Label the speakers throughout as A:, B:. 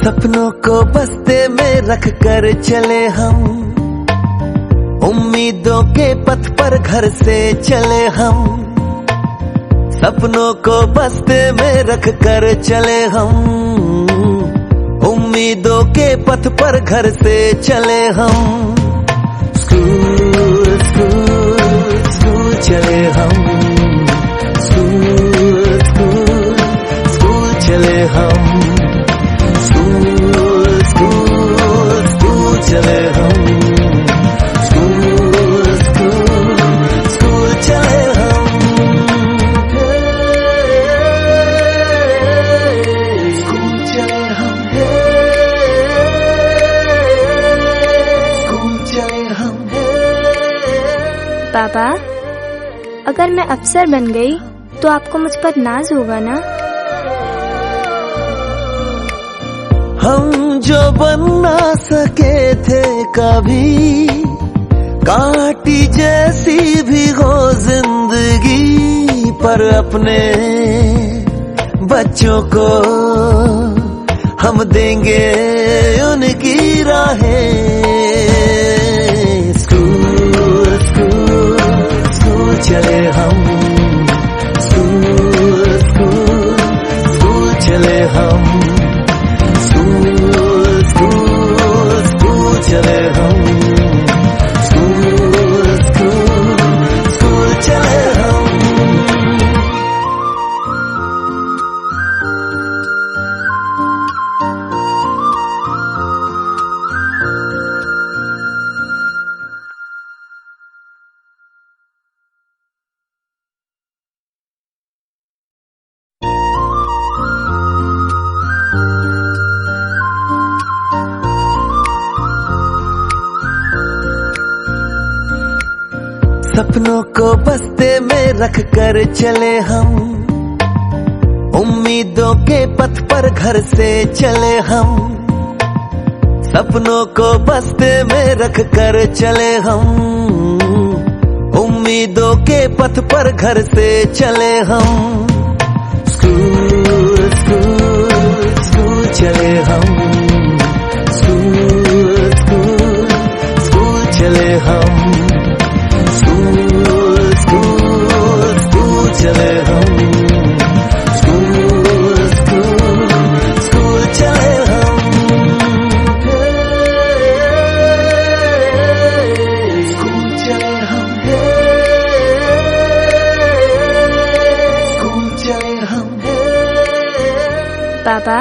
A: सपनों को बस्ते में रख कर चले हम, उम्मीदों के पथ पर घर से चले हम। सपनों को बस्ते में रख कर चले हम, उम्मीदों के पथ पर घर से चले हम। स्कूल स्कूल स्कूल चले हम, स्कूल स्कूल स्कूल चले हम, स्कूल स्कूल स्कूल चले हम, स्कूल स्कूल स्कूल चले हम। स्कूल चले हम, स्कूल चले हम।
B: पापा, अगर मैं अफसर बन गई तो आपको मुझ पर नाज होगा ना?
A: हम जो बन ना सके थे कभी, कांटी जैसी भी हो जिंदगी, पर अपने बच्चों को हम देंगे उनकी राहें। स्कूल स्कूल स्कूल चले हम, स्कूल स्कूल स्कूल चले हम, स्कूल स्कूल स्कूल चले हम, स्कूल स्कूल स्कूल चले हम। सपनों को बस्ते में रख कर चले हम, उम्मीदों के पथ पर घर से चले हम। सपनों को बस्ते में रख कर चले हम, उम्मीदों के पथ पर घर से चले हम। स्कूल स्कूल स्कूल चले हम, स्कूल स्कूल स्कूल चले हम, स्कूल स्कूल स्कूल चले हम, स्कूल स्कूल स्कूल चले हम। स्कूल चले हम, स्कूल चले हम।
B: पापा,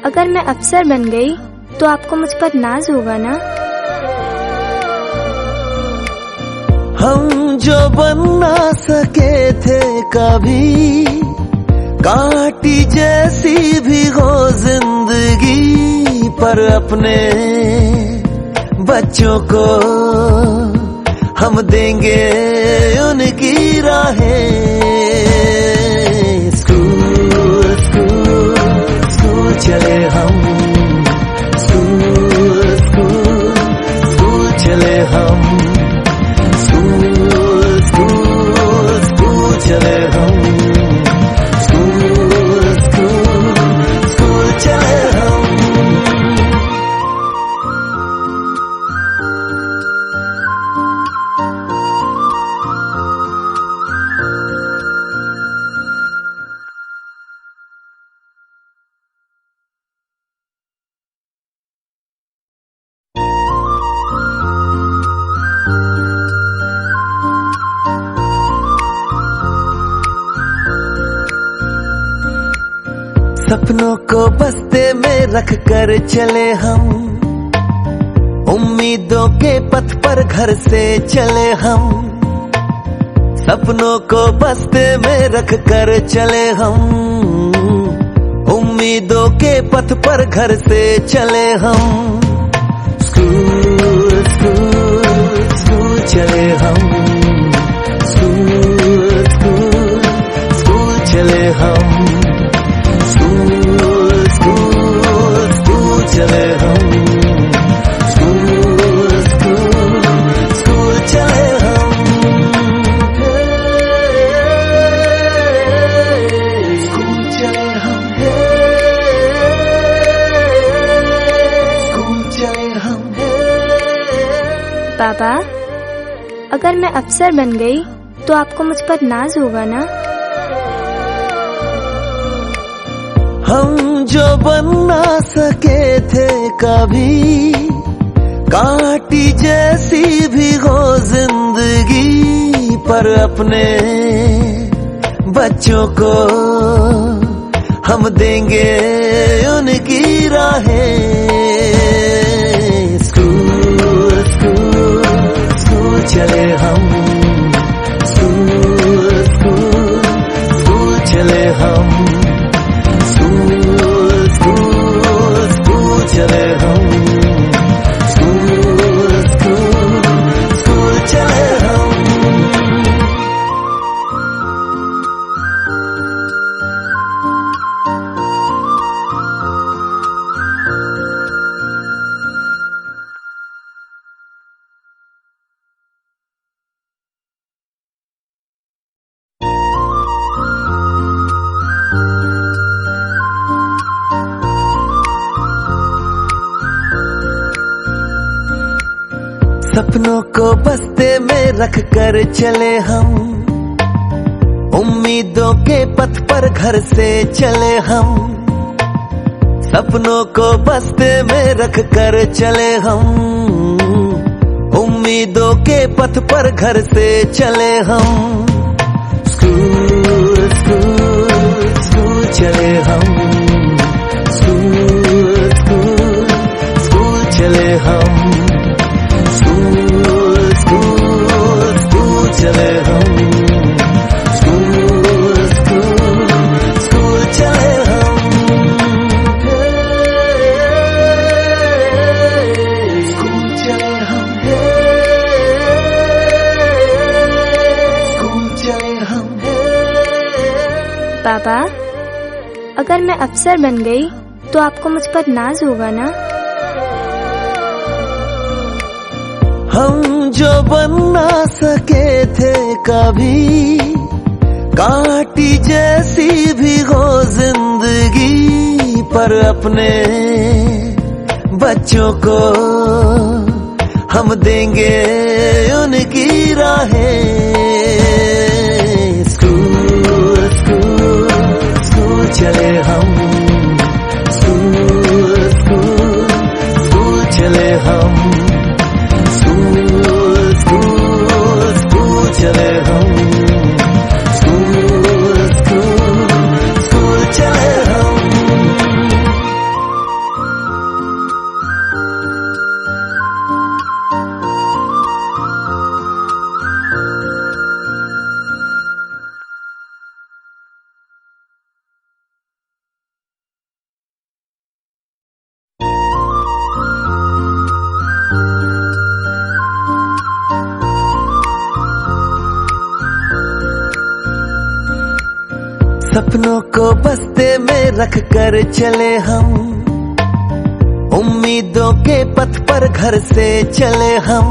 B: अगर मैं अफसर बन गई तो आपको मुझ पर नाज होगा ना?
A: हम जो बन ना सके थे कभी, कांटी जैसी भी हो जिंदगी, पर अपने बच्चों को हम देंगे उनकी राहें। स्कूल स्कूल स्कूल चले हम, स्कूल स्कूल स्कूल चले हम, स्कूल स्कूल स्कूल चले हम, स्कूल स्कूल स्कूल चले हम। सपनों को बस्ते में रख कर चले हम, उम्मीदों के पथ पर घर से चले हम। सपनों को बस्ते में रख कर चले हम, उम्मीदों के पथ पर घर से चले हम। स्कूल स्कूल स्कूल चले हम, स्कूल स्कूल स्कूल चले हम, स्कूल स्कूल स्कूल चले हम, स्कूल स्कूल स्कूल चले हम। स्कूल चले हम,
B: पापा, अगर मैं अफसर बन गई तो आपको मुझ पर नाज होगा ना?
A: हम जो बन ना सके थे कभी, कांटी जैसी भी हो जिंदगी, पर अपने बच्चों को हम देंगे उनकी राहें। स्कूल स्कूल स्कूल चले हम, स्कूल स्कूल स्कूल चले हम, स्कूल स्कूल स्कूल चले हम, स्कूल स्कूल स्कूल चले हम। सपनों को बस्ते में रख कर चले हम, उम्मीदों के पथ पर घर से चले हम। सपनों को बस्ते में रख कर चले हम, उम्मीदों के पथ पर घर से चले हम। स्कूल स्कूल स्कूल चले हम, स्कूल स्कूल स्कूल चले हम, स्कूल स्कूल स्कूल चले हम, स्कूल स्कूल स्कूल चले हम। स्कूल चले हम, स्कूल चले हम।
B: पापा, अगर मैं अफसर बन गई तो आपको मुझ पर नाज होगा ना?
A: हम जो बन ना सके थे कभी, कांटी जैसी भी हो जिंदगी, पर अपने बच्चों को हम देंगे उनकी राहें। स्कूल स्कूल स्कूल चले हम, स्कूल स्कूल स्कूल चले हम, स्कूल स्कूल स्कूल चले हम, स्कूल स्कूल स्कूल चले हम। सपनों को बस्ते में रख कर चले हम, उम्मीदों के पथ पर घर से चले हम।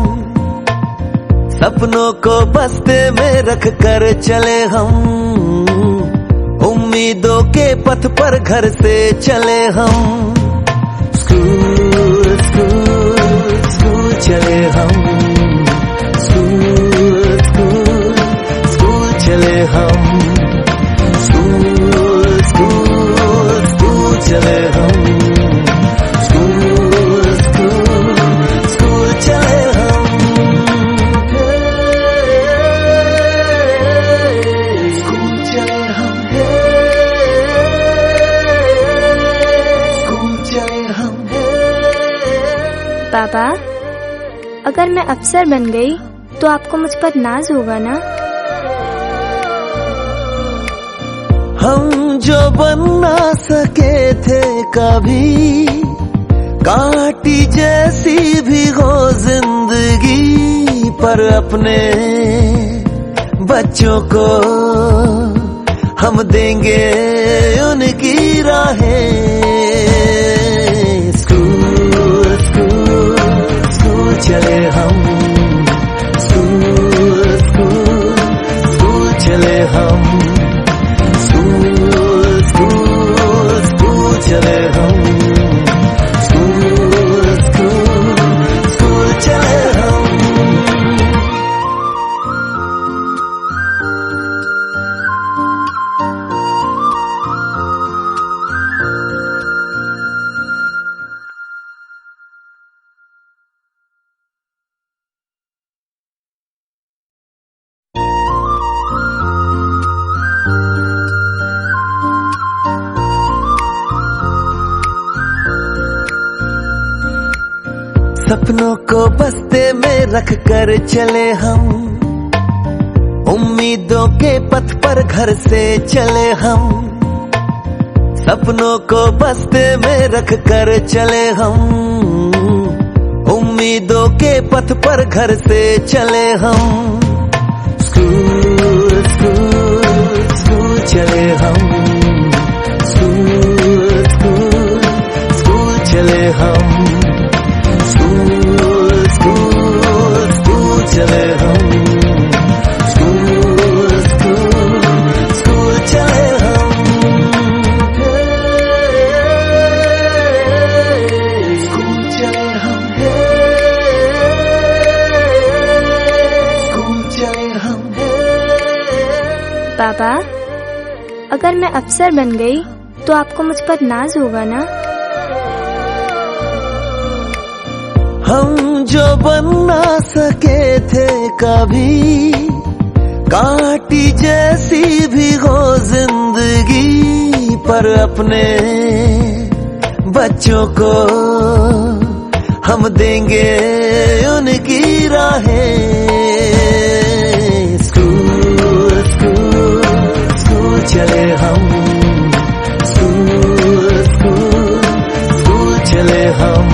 A: सपनों को बस्ते में रख कर चले हम, उम्मीदों के पथ पर घर से चले हम। स्कूल स्कूल स्कूल चले हम, स्कूल स्कूल स्कूल चले हम, स्कूल स्कूल स्कूल चले हम, स्कूल स्कूल स्कूल चले हम। स्कूल चले हम, स्कूल चले हम।
B: पापा, अगर मैं अफसर बन गई तो आपको मुझ पर नाज होगा ना?
A: हम जो बन ना सके थे कभी, कांटी जैसी भी हो जिंदगी, पर अपने बच्चों को हम देंगे उनकी राहें। स्कूल स्कूल स्कूल चले हम, स्कूल स्कूल स्कूल चले हम, स्कूल स्कूल स्कूल चले हम, स्कूल स्कूल स्कूल चले हम। सपनों को बस्ते में रख कर चले हम, उम्मीदों के पथ पर घर से चले हम। सपनों को बस्ते में रख कर चले हम, उम्मीदों के पथ पर घर से चले हम। स्कूल स्कूल स्कूल चले हम, स्कूल स्कूल स्कूल चले हम, स्कूल स्कूल स्कूल चले हम, स्कूल स्कूल स्कूल चले हम। स्कूल चले हम, स्कूल चले हम।
B: पापा, अगर मैं अफसर बन गई तो आपको मुझ पर नाज होगा ना?
A: हम जो बन ना सके थे कभी, काटी जैसी भी हो जिंदगी, पर अपने बच्चों को हम देंगे उनकी राहें। स्कूल स्कूल स्कूल चले हम, स्कूल स्कूल स्कूल चले हम।